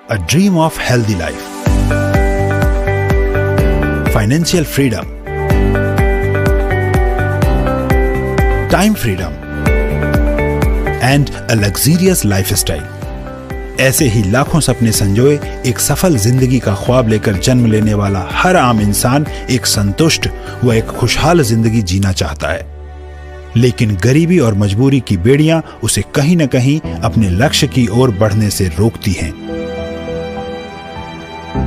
a dream of healthy life, financial freedom, time freedom and a luxurious lifestyle. ऐसे ही लाखों सपने संजोए एक सफल जिंदगी का ख्वाब लेकर जन्म लेने वाला हर आम इंसान एक संतुष्ट व एक खुशहाल जिंदगी जीना चाहता है, लेकिन गरीबी और मजबूरी की बेड़ियां उसे कहीं न कहीं अपने लक्ष्य की ओर बढ़ने से रोकती हैं।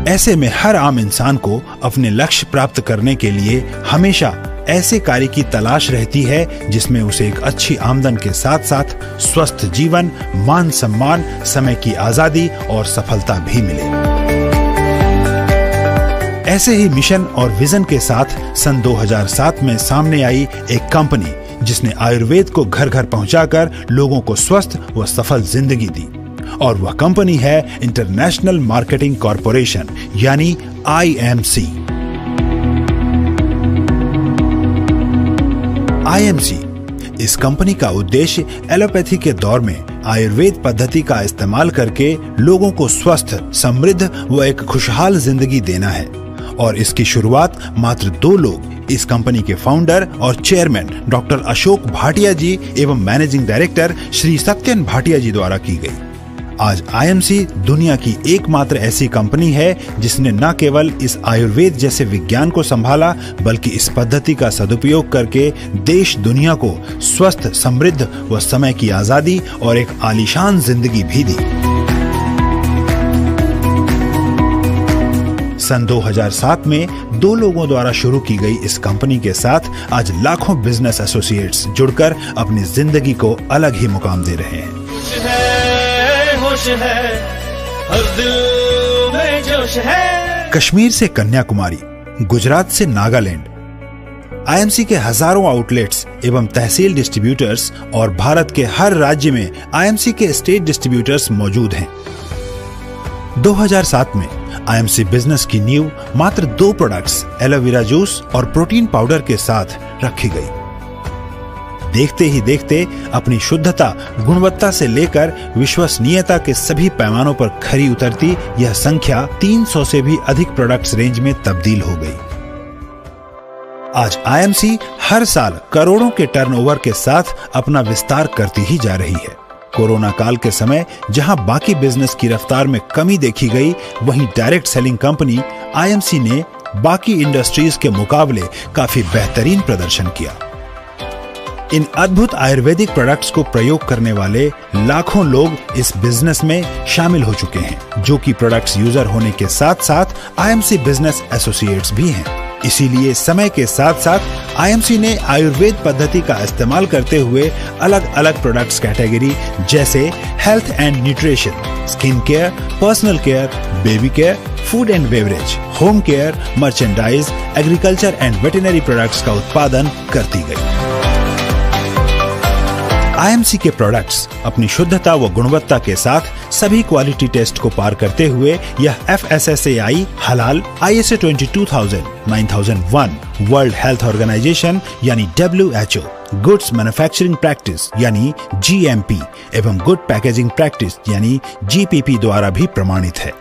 ऐसे में हर आम इंसान को अपने लक्ष्य प्राप्त करने के लिए हमेशा ऐसे कार्य की तलाश रहती है जिसमें उसे एक अच्छी आमदन के साथ साथ स्वस्थ जीवन, मान सम्मान, समय की आजादी और सफलता भी मिले। ऐसे ही मिशन और विजन के साथ सन 2007 में सामने आई एक कंपनी जिसने आयुर्वेद को घर घर पहुंचाकर लोगों को स्वस्थ व सफल जिंदगी दी, और वह कंपनी है इंटरनेशनल मार्केटिंग कॉरपोरेशन यानी IMC। IMC इस कंपनी का उद्देश्य एलोपैथी के दौर में आयुर्वेद पद्धति का इस्तेमाल करके लोगों को स्वस्थ, समृद्ध व एक खुशहाल जिंदगी देना है, और इसकी शुरुआत मात्र 2 लोग, इस कंपनी के फाउंडर और चेयरमैन डॉक्टर अशोक भाटिया जी एवं मैनेजिंग डायरेक्टर श्री सत्यन भाटिया जी द्वारा की गई। आज IMC दुनिया की एकमात्र ऐसी कंपनी है जिसने न केवल इस आयुर्वेद जैसे विज्ञान को संभाला, बल्कि इस पद्धति का सदुपयोग करके देश दुनिया को स्वस्थ, समृद्ध व समय की आजादी और एक आलीशान जिंदगी भी दी। सन 2007 में 2 लोगों द्वारा शुरू की गई इस कंपनी के साथ आज लाखों बिजनेस एसोसिएट्स जुड़कर अपनी जिंदगी को अलग ही मुकाम दे रहे हैं। हर दिल में जोश है। कश्मीर से कन्याकुमारी, गुजरात से नागालैंड, IMC के हजारों आउटलेट्स एवं तहसील डिस्ट्रीब्यूटर्स और भारत के हर राज्य में IMC के स्टेट डिस्ट्रीब्यूटर्स मौजूद हैं। 2007 में IMC बिजनेस की नींव मात्र 2 प्रोडक्ट्स एलोवेरा जूस और प्रोटीन पाउडर के साथ रखी गई। देखते ही देखते अपनी शुद्धता, गुणवत्ता से लेकर विश्वसनीयता के सभी पैमानों पर खरी उतरती यह संख्या 300 से भी अधिक प्रोडक्ट्स रेंज में तब्दील हो गई। आज IMC हर साल करोड़ों के टर्नओवर के साथ अपना विस्तार करती ही जा रही है। कोरोना काल के समय जहां बाकी बिजनेस की रफ्तार में कमी देखी गई, वहीं डायरेक्ट सेलिंग कंपनी IMC ने बाकी इंडस्ट्रीज के मुकाबले काफी बेहतरीन प्रदर्शन किया। इन अद्भुत आयुर्वेदिक प्रोडक्ट्स को प्रयोग करने वाले लाखों लोग इस बिजनेस में शामिल हो चुके हैं, जो कि प्रोडक्ट्स यूजर होने के साथ साथ IMC बिजनेस एसोसिएट्स भी हैं। इसीलिए समय के साथ साथ IMC ने आयुर्वेद पद्धति का इस्तेमाल करते हुए अलग अलग प्रोडक्ट्स कैटेगरी जैसे health and nutrition, skin care, personal care, baby care, food and beverage, home care, merchandise, agriculture and veterinary products का उत्पादन करती गई। IMC के प्रोडक्ट्स अपनी शुद्धता व गुणवत्ता के साथ सभी क्वालिटी टेस्ट को पार करते हुए यह FSSAI, हलाल, ISO 22000, 9001, वर्ल्ड हेल्थ ऑर्गेनाइजेशन यानी WHO, गुड्स मैन्युफैक्चरिंग प्रैक्टिस यानी GMP एवं गुड पैकेजिंग प्रैक्टिस यानी GPP द्वारा भी प्रमाणित है।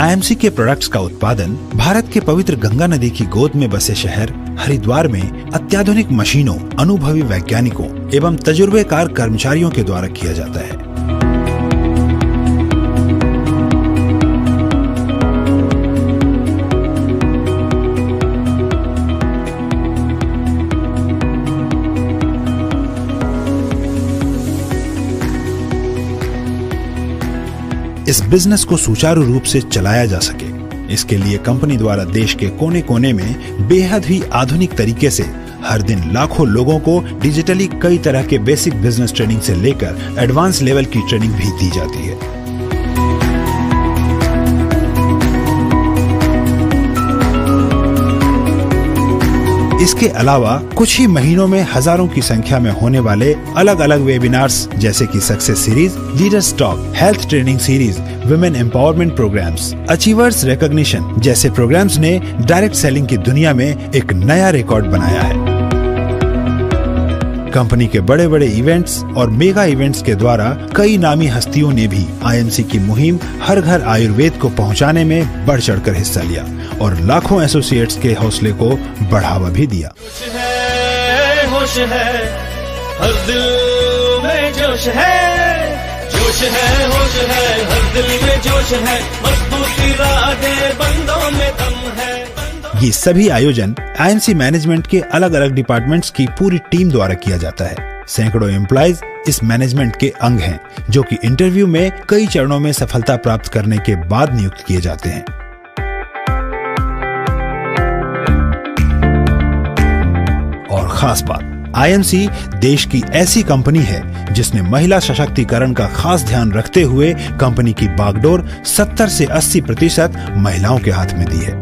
IMC के प्रोडक्ट्स का उत्पादन भारत के पवित्र गंगा नदी की गोद में बसे शहर हरिद्वार में अत्याधुनिक मशीनों, अनुभवी वैज्ञानिकों एवं तजुर्बेकार कर्मचारियों के द्वारा किया जाता है। इस बिजनेस को सुचारू रूप से चलाया जा सके, इसके लिए कंपनी द्वारा देश के कोने कोने में बेहद ही आधुनिक तरीके से हर दिन लाखों लोगों को डिजिटली कई तरह के बेसिक बिजनेस ट्रेनिंग से लेकर एडवांस लेवल की ट्रेनिंग भी दी जाती है। इसके अलावा कुछ ही महीनों में हजारों की संख्या में होने वाले अलग अलग वेबिनार्स जैसे कि success series, leaders talk, health training series, women empowerment programs, achievers recognition जैसे प्रोग्राम्स ने डायरेक्ट सेलिंग की दुनिया में एक नया रिकॉर्ड बनाया है। कंपनी के बड़े बड़े इवेंट्स और मेगा इवेंट्स के द्वारा कई नामी हस्तियों ने भी आईएमसी की मुहिम हर घर आयुर्वेद को पहुंचाने में बढ़ चढ़कर हिस्सा लिया और लाखों एसोसिएट्स के हौसले को बढ़ावा भी दिया। होश है, हर दिल में जोश है, जोश है, होश है, हर दिल में जोश है, मजबूत इरादे बंदों में दम है। ये सभी आयोजन आईएमसी मैनेजमेंट के अलग अलग डिपार्टमेंट्स की पूरी टीम द्वारा किया जाता है। सैकड़ों एम्प्लॉइज इस मैनेजमेंट के अंग हैं, जो कि इंटरव्यू में कई चरणों में सफलता प्राप्त करने के बाद नियुक्त किए जाते हैं। और खास बात, आईएमसी देश की ऐसी कंपनी है जिसने महिला सशक्तिकरण का खास ध्यान रखते हुए कंपनी की बागडोर 70 से 80% महिलाओं के हाथ में दी है।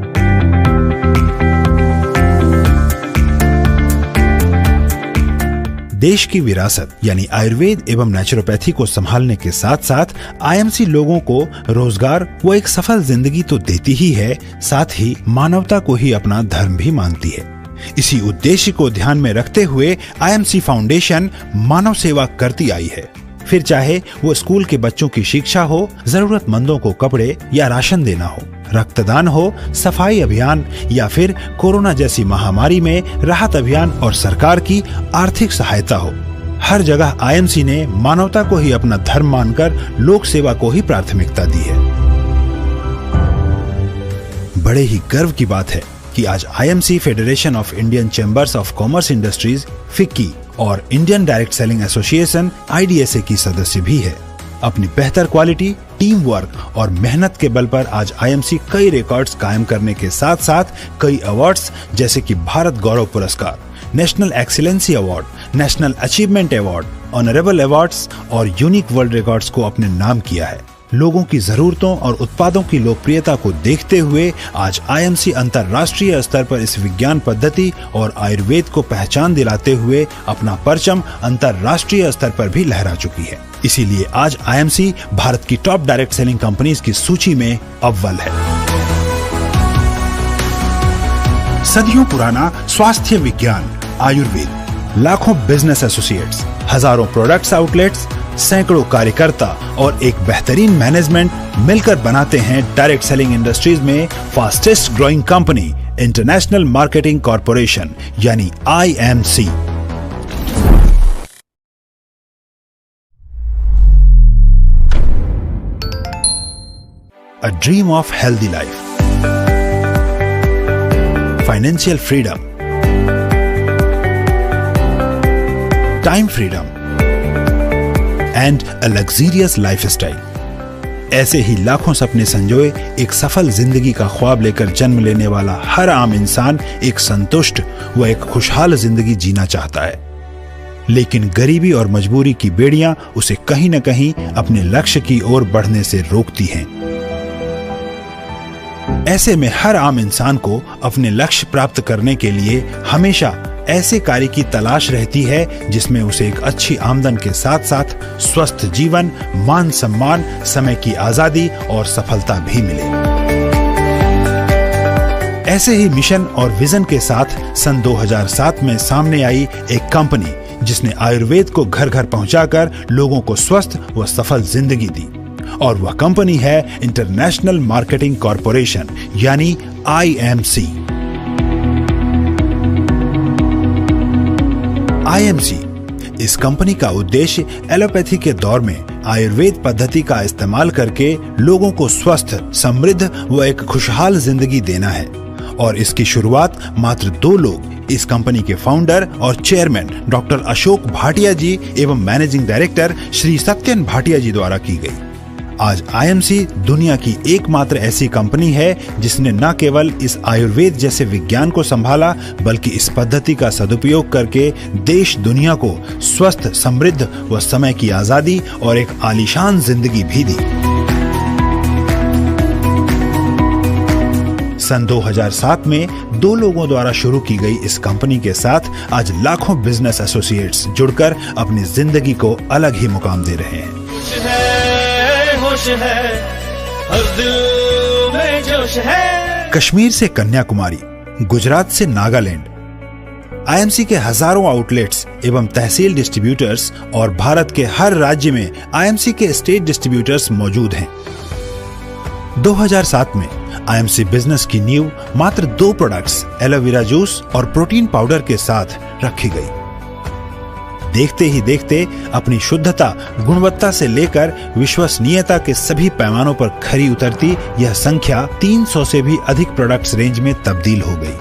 देश की विरासत यानी आयुर्वेद एवं नेचुरोपैथी को संभालने के साथ साथ आईएमसी लोगों को रोजगार व एक सफल जिंदगी तो देती ही है, साथ ही मानवता को ही अपना धर्म भी मानती है। इसी उद्देश्य को ध्यान में रखते हुए आईएमसी फाउंडेशन मानव सेवा करती आई है। फिर चाहे वो स्कूल के बच्चों की शिक्षा हो, जरूरतमंदों को कपड़े या राशन देना हो, रक्तदान हो, सफाई अभियान या फिर कोरोना जैसी महामारी में राहत अभियान और सरकार की आर्थिक सहायता हो, हर जगह आईएमसी ने मानवता को ही अपना धर्म मानकर लोक सेवा को ही प्राथमिकता दी है। बड़े ही गर्व की बात है कि आज IMC Federation of Indian Chambers of Commerce Industries FICCI और Indian Direct Selling Association IDSA की सदस्य भी है। अपनी बेहतर क्वालिटी, टीम वर्क और मेहनत के बल पर आज आईएमसी कई रिकॉर्ड्स कायम करने के साथ साथ कई अवार्ड्स जैसे कि भारत गौरव पुरस्कार, national excellency award, national achievement award, honourable awards और यूनिक वर्ल्ड रिकॉर्ड्स को अपने नाम किया है। लोगों की जरूरतों और उत्पादों की लोकप्रियता को देखते हुए आज आईएमसी अंतर्राष्ट्रीय स्तर पर इस विज्ञान पद्धति और आयुर्वेद को पहचान दिलाते हुए अपना परचम अंतर्राष्ट्रीय स्तर पर भी लहरा चुकी है। इसीलिए आज आईएमसी भारत की टॉप डायरेक्ट सेलिंग कंपनीज की सूची में अव्वल है। सदियों पुराना स्वास्थ्य विज्ञान आयुर्वेद, लाखों बिजनेस एसोसिएट्स, हजारों प्रोडक्ट्स आउटलेट्स, सैकड़ों कार्यकर्ता और एक बेहतरीन मैनेजमेंट मिलकर बनाते हैं डायरेक्ट सेलिंग इंडस्ट्रीज में fastest growing company international marketing corporation यानी IMC। A dream of healthy life, financial freedom, time freedom and a luxurious lifestyle। ऐसे ही लाखों सपने संजोए एक सफल जिंदगी का ख्वाब लेकर जन्म लेने वाला हर आम इंसान एक संतुष्ट व एक खुशहाल जिंदगी जीना चाहता है, लेकिन गरीबी और मजबूरी की बेड़ियां उसे कहीं न कहीं अपने लक्ष्य की ओर बढ़ने से रोकती हैं। ऐसे में हर आम इंसान को अपने लक्ष्य प्राप्त करने के लिए हमेशा ऐसे कार्य की तलाश रहती है जिसमें उसे एक अच्छी आमदन के साथ साथ स्वस्थ जीवन, मान सम्मान, समय की आजादी और सफलता भी मिले। ऐसे ही मिशन और विजन के साथ सन 2007 में सामने आई एक कंपनी जिसने आयुर्वेद को घर घर पहुंचाकर लोगों को स्वस्थ व सफल जिंदगी दी, और वह कंपनी है इंटरनेशनल मार्केटिंग कॉर्पोरेशन यानी IMC। IMC इस कंपनी का उद्देश्य एलोपैथी के दौर में आयुर्वेद पद्धति का इस्तेमाल करके लोगों को स्वस्थ, समृद्ध व एक खुशहाल जिंदगी देना है, और इसकी शुरुआत मात्र 2 लोग, इस कंपनी के फाउंडर और चेयरमैन डॉक्टर अशोक भाटिया जी एवं मैनेजिंग डायरेक्टर श्री सत्यन भाटिया जी द्वारा की गई। आज IMC दुनिया की एकमात्र ऐसी कंपनी है जिसने न केवल इस आयुर्वेद जैसे विज्ञान को संभाला, बल्कि इस पद्धति का सदुपयोग करके देश दुनिया को स्वस्थ, समृद्ध व समय की आजादी और एक आलीशान जिंदगी भी दी। सन 2007 में 2 लोगों द्वारा शुरू की गई इस कंपनी के साथ आज लाखों बिजनेस एसोसिएट्स जुड़कर अपनी जिंदगी को अलग ही मुकाम दे रहे हैं। होश है, हर दिल में जोश है। कश्मीर से कन्याकुमारी, गुजरात से नागालैंड, आईएमसी के हजारों आउटलेट्स एवं तहसील डिस्ट्रीब्यूटर्स और भारत के हर राज्य में आईएमसी के स्टेट डिस्ट्रीब्यूटर्स मौजूद हैं। 2007 में आईएमसी बिजनेस की नींव मात्र 2 प्रोडक्ट्स एलोवेरा जूस और प्रोटीन पाउडर के साथ रखी गई। देखते ही देखते अपनी शुद्धता, गुणवत्ता से लेकर विश्वसनीयता के सभी पैमानों पर खरी उतरती यह संख्या 300 से भी अधिक प्रोडक्ट्स रेंज में तब्दील हो गई।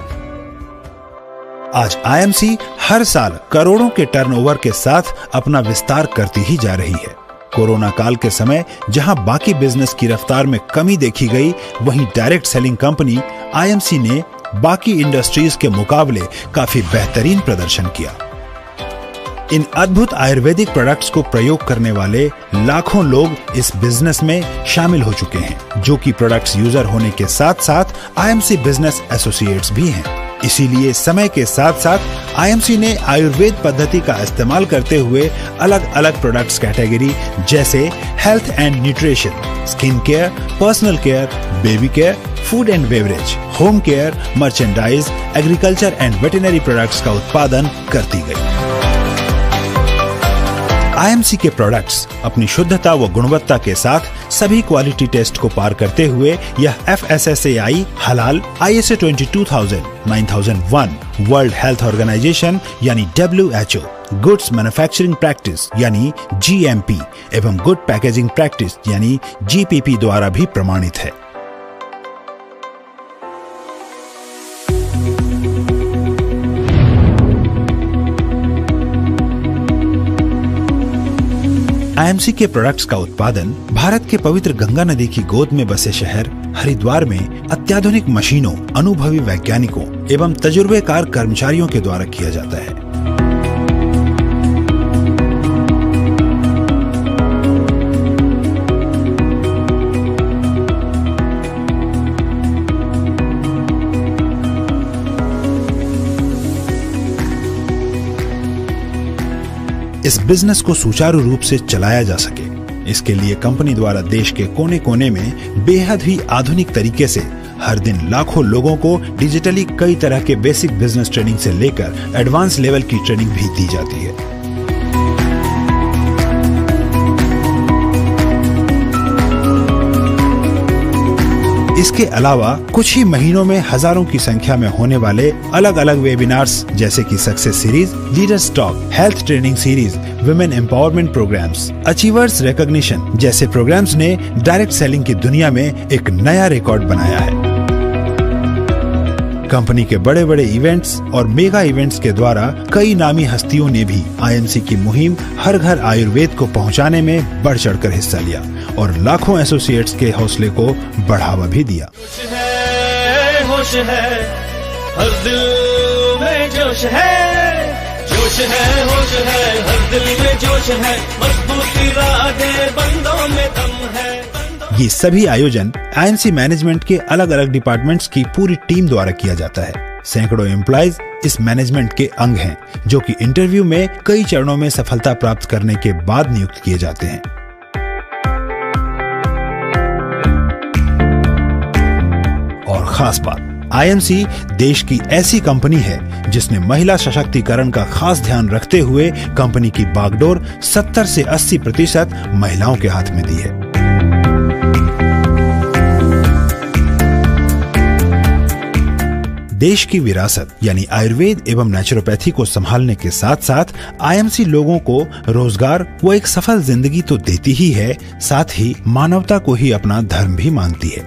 आज आईएमसी हर साल करोड़ों के टर्नओवर के साथ अपना विस्तार करती ही जा रही है। कोरोना काल के समय जहां बाकी बिजनेस की रफ्तार में कमी देखी गई, वहीं डायरेक्ट सेलिंग कंपनी आईएमसी ने बाकी इंडस्ट्रीज के मुकाबले काफी बेहतरीन प्रदर्शन किया। इन अद्भुत आयुर्वेदिक प्रोडक्ट्स को प्रयोग करने वाले लाखों लोग इस बिजनेस में शामिल हो चुके हैं, जो कि प्रोडक्ट्स यूजर होने के साथ साथ आईएमसी बिजनेस एसोसिएट्स भी हैं। इसीलिए समय के साथ साथ आईएमसी ने आयुर्वेद पद्धति का इस्तेमाल करते हुए अलग अलग प्रोडक्ट्स कैटेगरी जैसे health and nutrition, skin care, personal care, baby care, food and beverage, home care, merchandise, agriculture and veterinary products का उत्पादन करती गई। आईएमसी के प्रोडक्ट्स अपनी शुद्धता व गुणवत्ता के साथ सभी क्वालिटी टेस्ट को पार करते हुए यह FSSAI, हलाल, ISO 22000, 9001, वर्ल्ड हेल्थ ऑर्गेनाइजेशन यानी WHO, गुड्स मैन्युफैक्चरिंग प्रैक्टिस यानी GMP एवं गुड पैकेजिंग प्रैक्टिस यानी GPP द्वारा भी प्रमाणित है। आईएमसी के प्रोडक्ट्स का उत्पादन भारत के पवित्र गंगा नदी की गोद में बसे शहर हरिद्वार में अत्याधुनिक मशीनों, अनुभवी वैज्ञानिकों एवं तजुर्बेकार कर्मचारियों के द्वारा किया जाता है। इस बिजनेस को सुचारू रूप से चलाया जा सके, इसके लिए कंपनी द्वारा देश के कोने कोने में बेहद ही आधुनिक तरीके से हर दिन लाखों लोगों को डिजिटली कई तरह के बेसिक बिजनेस ट्रेनिंग से लेकर एडवांस लेवल की ट्रेनिंग भी दी जाती है। इसके अलावा कुछ ही महीनों में हजारों की संख्या में होने वाले अलग अलग वेबिनार्स जैसे कि success series, leaders talk, health training series, women empowerment programs, achievers recognition जैसे प्रोग्राम्स ने डायरेक्ट सेलिंग की दुनिया में एक नया रिकॉर्ड बनाया है। कंपनी के बड़े बड़े इवेंट्स और मेगा इवेंट्स के द्वारा कई नामी हस्तियों ने भी आईएमसी की मुहिम हर घर आयुर्वेद को पहुंचाने में बढ़ चढ़कर हिस्सा लिया और लाखों एसोसिएट्स के हौसले को बढ़ावा भी दिया। होश है, हर दिल में जोश है, जोश है, होश है, हर दिल में जोश है, मजबूती राधे बंदों में दम है। ये सभी आयोजन आईएमसी मैनेजमेंट के अलग अलग डिपार्टमेंट्स की पूरी टीम द्वारा किया जाता है। सैकड़ों एम्प्लॉइज इस मैनेजमेंट के अंग हैं, जो कि इंटरव्यू में कई चरणों में सफलता प्राप्त करने के बाद नियुक्त किए जाते हैं। और खास बात, आईएमसी देश की ऐसी कंपनी है जिसने महिला सशक्तिकरण का खास ध्यान रखते हुए कंपनी की बागडोर 70 से 80% महिलाओं के हाथ में दी है। देश की विरासत यानी आयुर्वेद एवं नेचुरोपैथी को संभालने के साथ साथ आईएमसी लोगों को रोजगार व एक सफल जिंदगी तो देती ही है, साथ ही मानवता को ही अपना धर्म भी मानती है।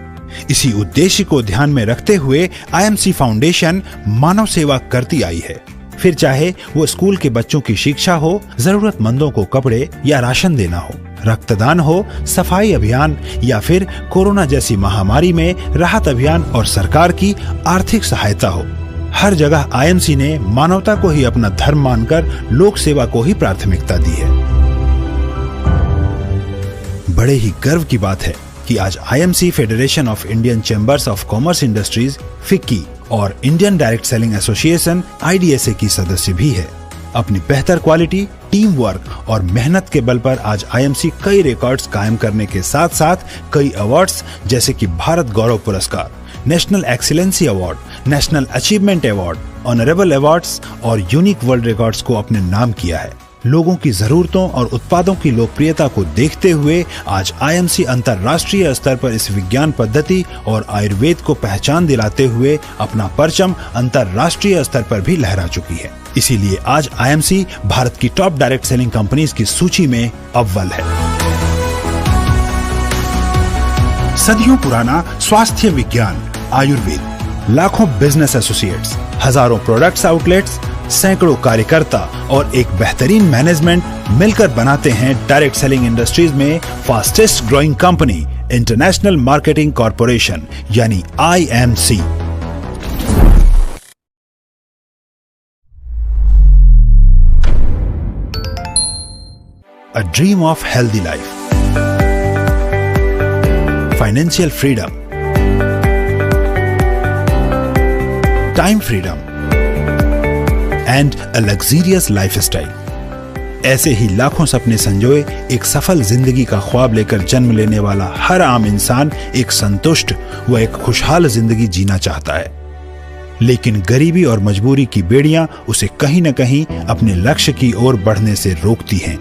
इसी उद्देश्य को ध्यान में रखते हुए आईएमसी फाउंडेशन मानव सेवा करती आई है। फिर चाहे वो स्कूल के बच्चों की शिक्षा हो, जरूरतमंदों को कपड़े या राशन देना हो, रक्तदान हो, सफाई अभियान या फिर कोरोना जैसी महामारी में राहत अभियान और सरकार की आर्थिक सहायता हो, हर जगह आईएमसी ने मानवता को ही अपना धर्म मानकर लोक सेवा को ही प्राथमिकता दी है। बड़े ही गर्व की बात है कि आज IMC Federation of Indian Chambers of Commerce Industries FICCI और Indian Direct Selling Association IDSA की सदस्य भी है। अपनी बेहतर क्वालिटी टीम वर्क और मेहनत के बल पर आज आईएमसी कई रिकॉर्ड्स कायम करने के साथ साथ कई अवार्ड्स जैसे कि भारत गौरव पुरस्कार, national excellency award, national achievement award, honourable awards और यूनिक वर्ल्ड रिकॉर्ड्स को अपने नाम किया है। लोगों की जरूरतों और उत्पादों की लोकप्रियता को देखते हुए आज आईएमसी अंतर्राष्ट्रीय स्तर पर इस विज्ञान पद्धति और आयुर्वेद को पहचान दिलाते हुए अपना परचम अंतर्राष्ट्रीय स्तर पर भी लहरा चुकी है। इसीलिए आज आईएमसी भारत की टॉप डायरेक्ट सेलिंग कंपनीज की सूची में अव्वल है। सदियों पुराना स्वास्थ्य विज्ञान आयुर्वेद, लाखों बिजनेस एसोसिएट्स, हजारों प्रोडक्ट्स आउटलेट्स, सैकड़ों कार्यकर्ता और एक बेहतरीन मैनेजमेंट मिलकर बनाते हैं डायरेक्ट सेलिंग इंडस्ट्रीज में fastest growing company international marketing corporation यानी IMC. A dream of healthy life, financial freedom, time freedom and a luxurious lifestyle. ऐसे ही लाखों सपने संजोए एक सफल जिंदगी का ख्वाब लेकर जन्म लेने वाला हर आम इंसान एक संतुष्ट व एक खुशहाल जिंदगी जीना चाहता है, लेकिन गरीबी और मजबूरी की बेड़ियां उसे कहीं न कहीं अपने लक्ष्य की ओर बढ़ने से रोकती हैं।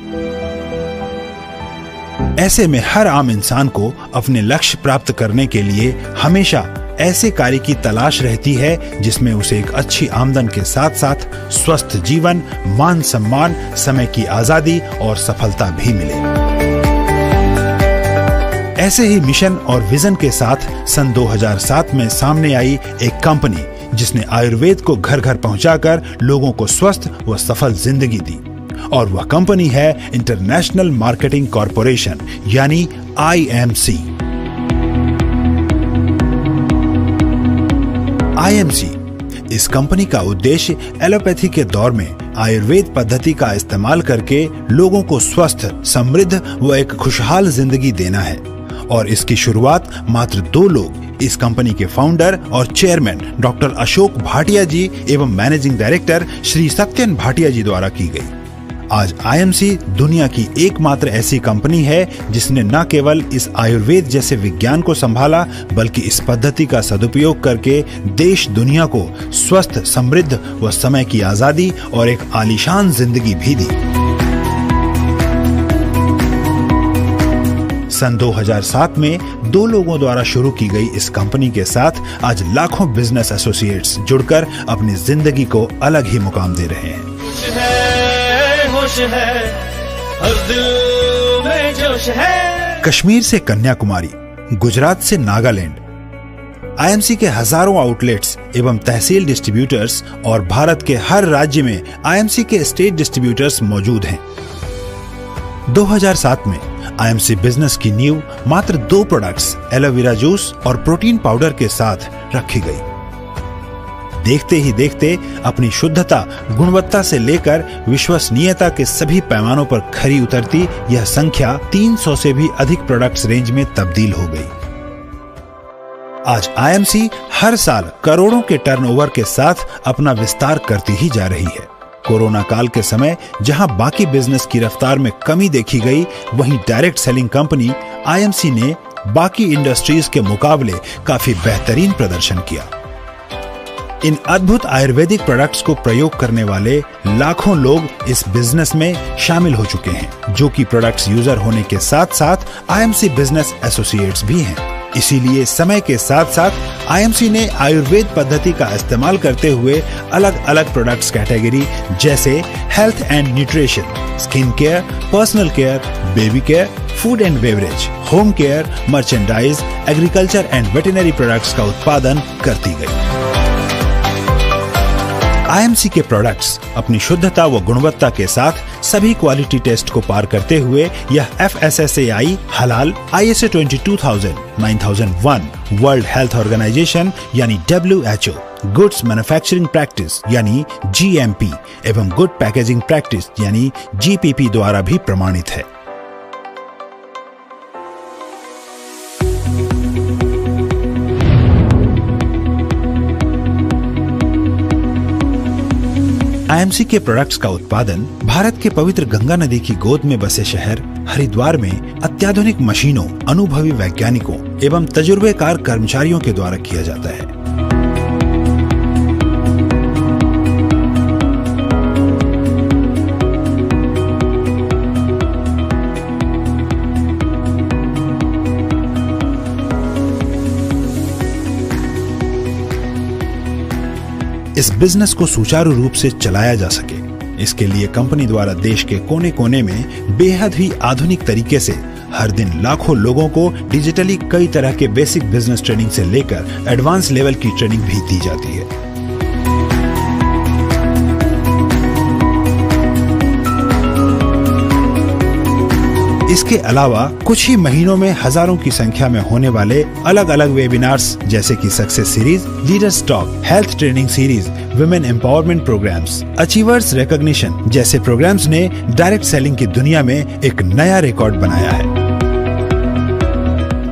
ऐसे में हर आम इंसान को अपने लक्ष्य प्राप्त करने के लिए हमेशा ऐसे कार्य की तलाश रहती है जिसमें उसे एक अच्छी आमदन के साथ साथ स्वस्थ जीवन, मान सम्मान, समय की आजादी और सफलता भी मिले। ऐसे ही मिशन और विजन के साथ सन 2007 में सामने आई एक कंपनी जिसने आयुर्वेद को घर घर पहुंचाकर लोगों को स्वस्थ व सफल जिंदगी दी, और वह कंपनी है इंटरनेशनल मार्केटिंग कॉर्पोरेशन यानी आईएमसी। आईएमसी इस कंपनी का उद्देश्य एलोपैथी के दौर में आयुर्वेद पद्धति का इस्तेमाल करके लोगों को स्वस्थ, समृद्ध व एक खुशहाल जिंदगी देना है, और इसकी शुरुआत मात्र 2 लोग, इस कंपनी के फाउंडर और चेयरमैन डॉक्टर अशोक भाटिया जी एवं मैनेजिंग डायरेक्टर श्री सत्यन भाटिया जी द्वारा की गई। आज आईएमसी दुनिया की एकमात्र ऐसी कंपनी है जिसने न केवल इस आयुर्वेद जैसे विज्ञान को संभाला, बल्कि इस पद्धति का सदुपयोग करके देश दुनिया को स्वस्थ, समृद्ध व समय की आजादी और एक आलीशान जिंदगी भी दी। सन 2007 में 2 लोगों द्वारा शुरू की गई इस कंपनी के साथ आज लाखों बिजनेस एसोसिएट्स जुड़कर अपनी जिंदगी को अलग ही मुकाम दे रहे हैं। होश है, हर दिल में जोश है। कश्मीर से कन्याकुमारी, गुजरात से नागालैंड, आईएमसी के हजारों आउटलेट्स एवं तहसील डिस्ट्रीब्यूटर्स और भारत के हर राज्य में आईएमसी के स्टेट डिस्ट्रीब्यूटर्स मौजूद हैं। 2007 में आईएमसी बिजनेस की नींव मात्र 2 प्रोडक्ट्स एलोवेरा जूस और प्रोटीन पाउडर के साथ रखी गई। देखते ही देखते अपनी शुद्धता, गुणवत्ता से लेकर विश्वसनीयता के सभी पैमानों पर खरी उतरती यह संख्या 300 से भी अधिक प्रोडक्ट्स रेंज में तब्दील हो गई। आज आईएमसी हर साल करोड़ों के टर्नओवर के साथ अपना विस्तार करती ही जा रही है। कोरोना काल के समय जहां बाकी बिजनेस की रफ्तार में कमी देखी गई, वहीं डायरेक्ट सेलिंग कंपनी आईएमसी ने बाकी इंडस्ट्रीज के मुकाबले काफी बेहतरीन प्रदर्शन किया। इन अद्भुत आयुर्वेदिक प्रोडक्ट्स को प्रयोग करने वाले लाखों लोग इस बिजनेस में शामिल हो चुके हैं, जो कि प्रोडक्ट्स यूजर होने के साथ साथ आईएमसी बिजनेस एसोसिएट्स भी हैं। इसीलिए समय के साथ साथ आईएमसी ने आयुर्वेद पद्धति का इस्तेमाल करते हुए अलग अलग प्रोडक्ट्स कैटेगरी जैसे health and nutrition, skin care, personal care, baby care, food and beverage, home care, merchandise, agriculture and veterinary products का उत्पादन करती गई। आईएमसी के प्रोडक्ट्स अपनी शुद्धता व गुणवत्ता के साथ सभी क्वालिटी टेस्ट को पार करते हुए यह FSSAI, हलाल, ISO 22000, 9001, वर्ल्ड हेल्थ ऑर्गेनाइजेशन यानी WHO, गुड्स मैन्युफैक्चरिंग प्रैक्टिस यानी GMP एवं गुड पैकेजिंग प्रैक्टिस यानी GPP द्वारा भी प्रमाणित है। आईएमसी के प्रोडक्ट्स का उत्पादन भारत के पवित्र गंगा नदी की गोद में बसे शहर हरिद्वार में अत्याधुनिक मशीनों, अनुभवी वैज्ञानिकों एवं तजुर्बेकार कर्मचारियों के द्वारा किया जाता है। इस बिजनेस को सुचारू रूप से चलाया जा सके, इसके लिए कंपनी द्वारा देश के कोने कोने में बेहद ही आधुनिक तरीके से हर दिन लाखों लोगों को डिजिटली कई तरह के बेसिक बिजनेस ट्रेनिंग से लेकर एडवांस लेवल की ट्रेनिंग भी दी जाती है। इसके अलावा कुछ ही महीनों में हजारों की संख्या में होने वाले अलग अलग वेबिनार्स जैसे कि success series, leaders talk, health training series, women empowerment programs, achievers recognition जैसे प्रोग्राम्स ने डायरेक्ट सेलिंग की दुनिया में एक नया रिकॉर्ड बनाया है।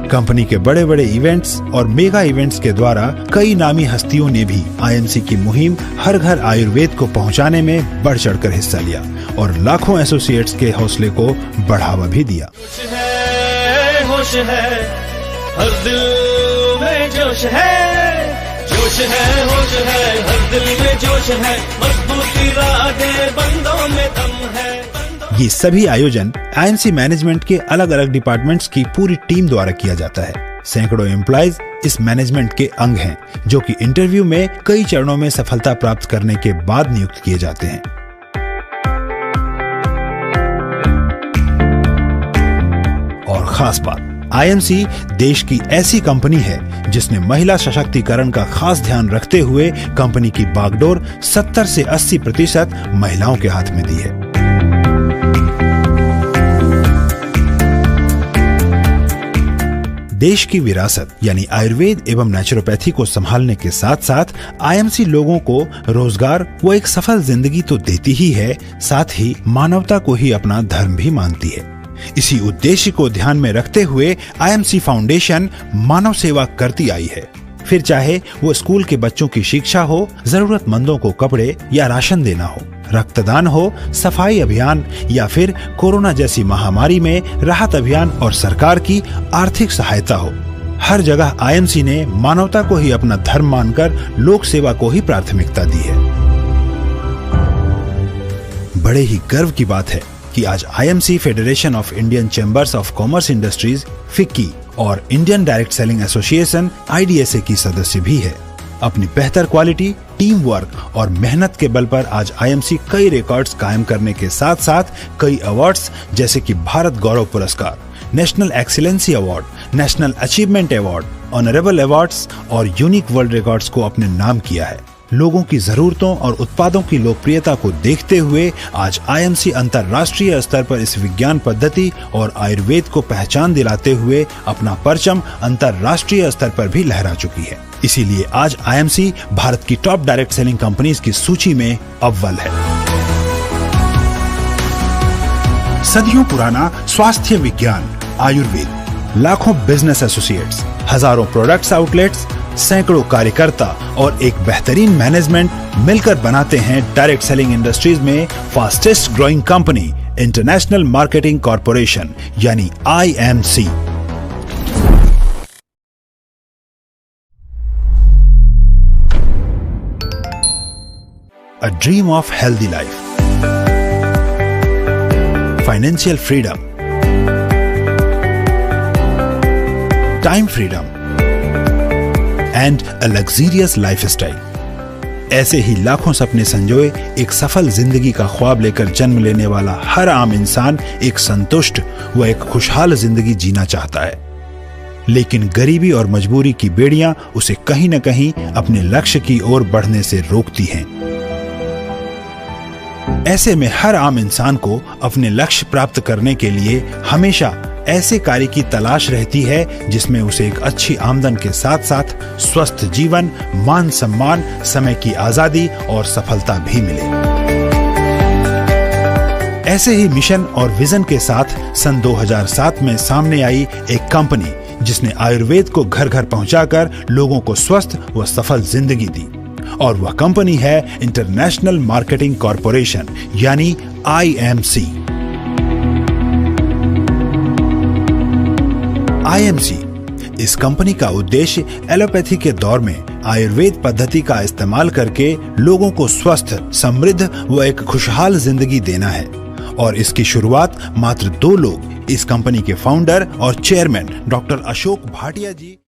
कंपनी के बड़े बड़े इवेंट्स और मेगा इवेंट्स के द्वारा कई नामी हस्तियों ने भी आईएमसी की मुहिम हर घर आयुर्वेद को पहुंचाने में बढ़ चढ़कर हिस्सा लिया और लाखों एसोसिएट्स के हौसले को बढ़ावा भी दिया। होश है, हर दिल में जोश है, जोश है, होश है, हर दिल में जोश है, मजबूती राधे बंदों में दम है। ये सभी आयोजन आईएमसी मैनेजमेंट के अलग अलग डिपार्टमेंट्स की पूरी टीम द्वारा किया जाता है। सैकड़ों एम्प्लॉइज इस मैनेजमेंट के अंग हैं, जो कि इंटरव्यू में कई चरणों में सफलता प्राप्त करने के बाद नियुक्त किए जाते हैं। और खास बात, आईएमसी देश की ऐसी कंपनी है जिसने महिला सशक्तिकरण का खास ध्यान रखते हुए कंपनी की बागडोर 70 से 80% महिलाओं के हाथ में दी है। देश की विरासत यानी आयुर्वेद एवं नेचुरोपैथी को संभालने के साथ साथ आईएमसी लोगों को रोजगार व एक सफल जिंदगी तो देती ही है, साथ ही मानवता को ही अपना धर्म भी मानती है। इसी उद्देश्य को ध्यान में रखते हुए आईएमसी फाउंडेशन मानव सेवा करती आई है। फिर चाहे वो स्कूल के बच्चों की शिक्षा हो, जरूरतमंदों को कपड़े या राशन देना हो, रक्तदान हो, सफाई अभियान या फिर कोरोना जैसी महामारी में राहत अभियान और सरकार की आर्थिक सहायता हो, हर जगह आईएमसी ने मानवता को ही अपना धर्म मानकर लोक सेवा को ही प्राथमिकता दी है। बड़े ही गर्व की बात है कि आज IMC Federation of Indian Chambers of Commerce Industries FICCI और Indian Direct Selling Association IDSA की सदस्य भी है। अपनी बेहतर क्वालिटी, टीम वर्क और मेहनत के बल पर आज आईएमसी कई रिकॉर्ड्स कायम करने के साथ साथ कई अवार्ड्स जैसे कि भारत गौरव पुरस्कार, national excellency award, national achievement award, honourable awards और यूनिक वर्ल्ड रिकॉर्ड्स को अपने नाम किया है। लोगों की जरूरतों और उत्पादों की लोकप्रियता को देखते हुए आज आईएमसी अंतर्राष्ट्रीय स्तर पर इस विज्ञान पद्धति और आयुर्वेद को पहचान दिलाते हुए अपना परचम अंतर्राष्ट्रीय स्तर पर भी लहरा चुकी है। इसीलिए आज आईएमसी भारत की टॉप डायरेक्ट सेलिंग कंपनीज की सूची में अव्वल है। सदियों पुराना स्वास्थ्य विज्ञान आयुर्वेद, लाखों बिजनेस एसोसिएट्स, हजारों प्रोडक्ट्स आउटलेट्स, सैकड़ों कार्यकर्ता और एक बेहतरीन मैनेजमेंट मिलकर बनाते हैं डायरेक्ट सेलिंग इंडस्ट्रीज में fastest growing company international marketing corporation यानी IMC। A dream of healthy life, financial freedom, time freedom and a luxurious lifestyle। ऐसे ही लाखों सपने संजोए एक सफल जिंदगी का ख्वाब लेकर जन्म लेने वाला हर आम इंसान एक संतुष्ट व एक खुशहाल जिंदगी जीना चाहता है, लेकिन गरीबी और मजबूरी की बेड़ियां उसे कहीं न कहीं अपने लक्ष्य की ओर बढ़ने से रोकती हैं। ऐसे में हर आम इंसान को अपने लक्ष्य प्राप्त करने के लिए हमेशा ऐसे कार्य की तलाश रहती है जिसमें उसे एक अच्छी आमदन के साथ साथ स्वस्थ जीवन, मान सम्मान, समय की आजादी और सफलता भी मिले। ऐसे ही मिशन और विजन के साथ सन 2007 में सामने आई एक कंपनी जिसने आयुर्वेद को घर घर पहुंचाकर लोगों को स्वस्थ व सफल जिंदगी दी और वह कंपनी है इंटरनेशनल मार्केटिंग कॉरपोरेशन यानी IMC। IMC इस कंपनी का उद्देश्य एलोपैथी के दौर में आयुर्वेद पद्धति का इस्तेमाल करके लोगों को स्वस्थ, समृद्ध व एक खुशहाल जिंदगी देना है। और इसकी शुरुआत मात्र 2 लोग, इस कंपनी के फाउंडर और चेयरमैन डॉक्टर अशोक भाटिया जी